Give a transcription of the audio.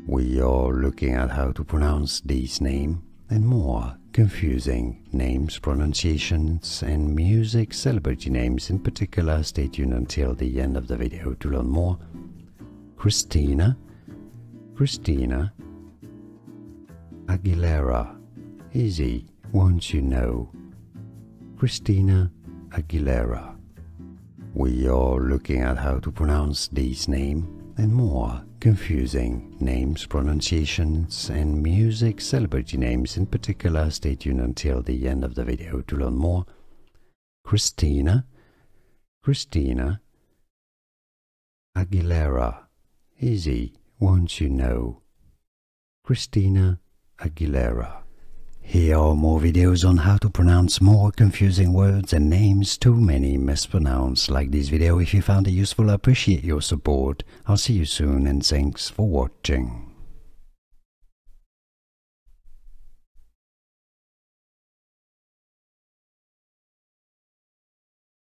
We are looking at how to pronounce these names and more confusing names, pronunciations, and music celebrity names in particular. Stay tuned until the end of the video to learn more. Christina Aguilera. Easy once you know. Christina Aguilera. We are looking at how to pronounce these names and more confusing names, pronunciations, and music celebrity names in particular. Stay tuned until the end of the video to learn more. Christina Aguilera. Easy once you know. Christina Aguilera. Here are more videos on how to pronounce more confusing words and names too many mispronounced. Like this video if you found it useful. I appreciate your support. I'll see you soon and thanks for watching.